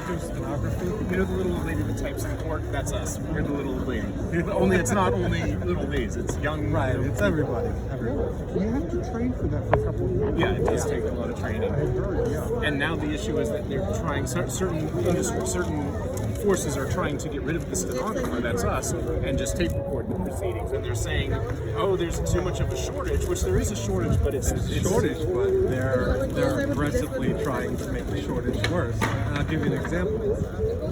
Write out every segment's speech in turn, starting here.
do stenography. You know the little old lady that types in court? That's us. We're the little old lady. Only it's not only little ladies, it's young. Right, it's everybody. You have to train for that for a couple of years. Yeah, it does take a lot of training. I heard, yeah. And now the issue is that they're trying, certain industries, certain forces are trying to get rid of the stenographer, that's us, and just tape record the proceedings. And they're saying, oh, there's too much of a shortage, which there is a shortage, but it's a shortage, but they're aggressively trying to make the shortage worse. And I'll give you an example.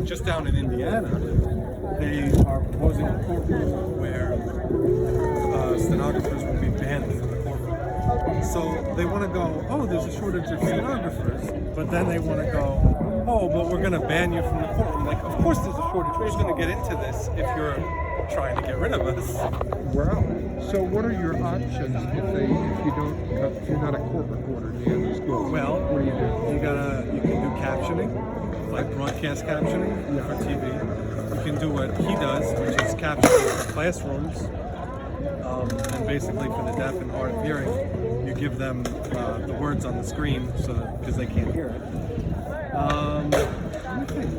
Just down in Indiana, they are proposing a courtroom where stenographers will be banned from the courtroom. So they want to go, oh, there's a shortage of stenographers, but then they want to go, oh, but we're going to ban you from the courtroom. Like, of course there's a shortage. Who's going to get into this if you're trying to get rid of us? Wow. So what are your options if you're not a court reporter in the end of school? Well, what do? You can do captioning, like broadcast captioning for TV. You can do what he does, which is captioning for classrooms. And basically for the deaf and hard of hearing, you give them the words on the screen because they can't hear it.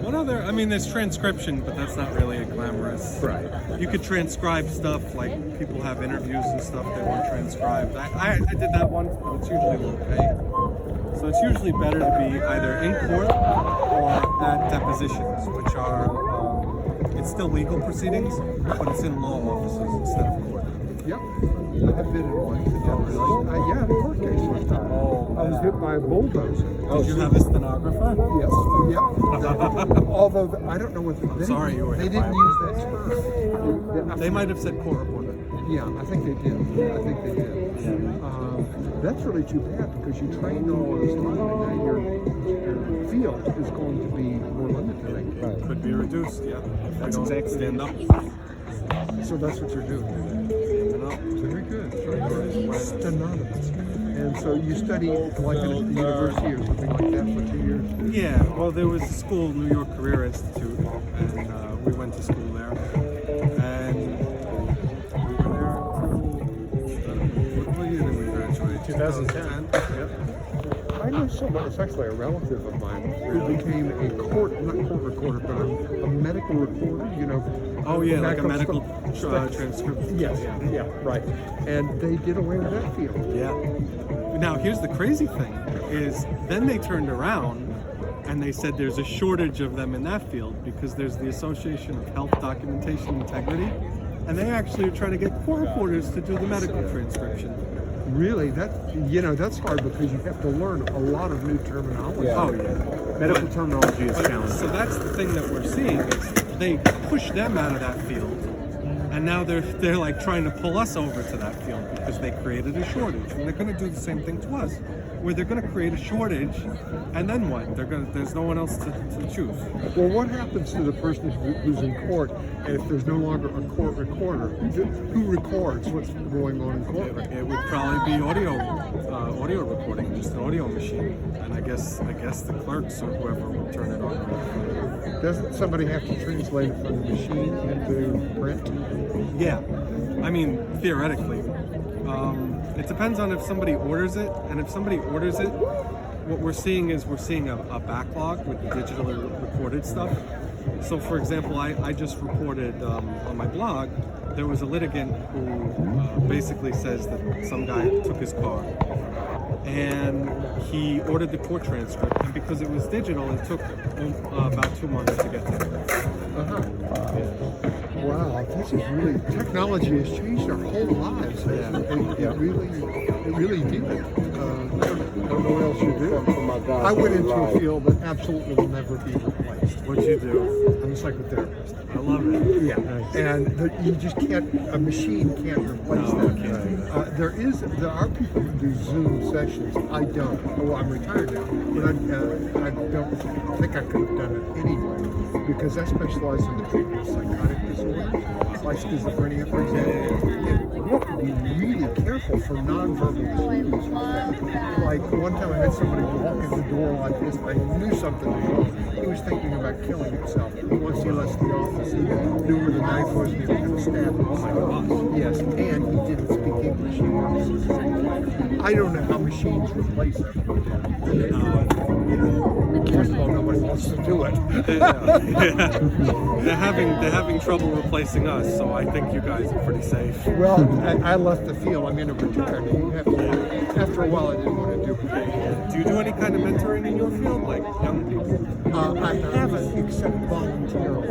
What other? I mean, there's transcription, but that's not really a glamorous. Right. You could transcribe stuff, like people have interviews and stuff they want transcribed. I did that once, but it's usually low pay. So it's usually better to be either in court or at depositions, which are it's still legal proceedings, but it's in law offices instead of court. Yep. I've been in one. Oh, really? Yeah, a court case one time. I was hit by a bulldozer. Did you have a stenographer? Yes. Yeah. Although I don't know what they didn't use that term. They might have said court reporter. Yeah, I think they did. That's really too bad because you trained all this time and now your field is going to be more limited. Right. Could be reduced, yeah. That's exactly stand up. So that's what you're doing. Very good. Stenonymous. And so you study like at the university or something like that for 2 years? Yeah, well there was a school, New York Career Institute, and we went to school there. And we were there what year did we graduate? 2010. Yep. I know someone, it's actually a relative of mine, who became a not court recorder, but a medical reporter, you know. Oh yeah, like a medical transcription. Yes, yeah, right. And they did away with that field. Yeah. Now here's the crazy thing, is then they turned around and they said there's a shortage of them in that field because there's the Association of Health Documentation Integrity, and they actually are trying to get court reporters to do the medical transcription. Really, that's hard because you have to learn a lot of new terminology. Yeah. Oh yeah, medical terminology is challenging. So that's the thing that we're seeing is they push them out of that field, and now they're like trying to pull us over to that field because they created a shortage, and they're going to do the same thing to us, where they're going to create a shortage, and then what? There's no one else to choose. Well, what happens to the person who's in court, and if there's no longer a court recorder? Who records what's going on in court? It would probably be audio recording, just an audio machine, and I guess the clerks or whoever would turn it on. Doesn't somebody have to translate it from the machine into print? Yeah, I mean theoretically. It depends on if somebody orders it, and if somebody orders it, what we're seeing is a backlog with the digitally recorded stuff. So for example, I just reported on my blog, there was a litigant who basically says that some guy took his car and he ordered the court transcript, and because it was digital, it took about 2 months to get there. Wow, this is really, technology has changed our whole lives. Yeah. It really did. I don't know what else you do. I went into a field that absolutely will never be replaced. What'd you do? I'm a psychotherapist. I love it. Yeah, and you just can't. A machine can't replace that. There are people who do Zoom sessions. I don't. Well, I'm retired now, but I don't think I could have done it anyway because I specialize in the treatment of psychotic disorders, like schizophrenia, for example. And you have to be really careful for nonverbal cues. Like one time, I had somebody walk in the door like this. I knew something was wrong. He was thinking about killing himself. Once he left the office, he knew where the knife was and he was going to stab himself. Yes, and he didn't speak English. I don't know how machines replace it. First of all, nobody wants else to do it. They're having trouble replacing us, so I think you guys are pretty safe. Well, I left the field. I'm in a retirement. You have to, after a while, I didn't want to do it. Do you do any kind of mentoring in your field, like young people? I haven't, except voluntarily.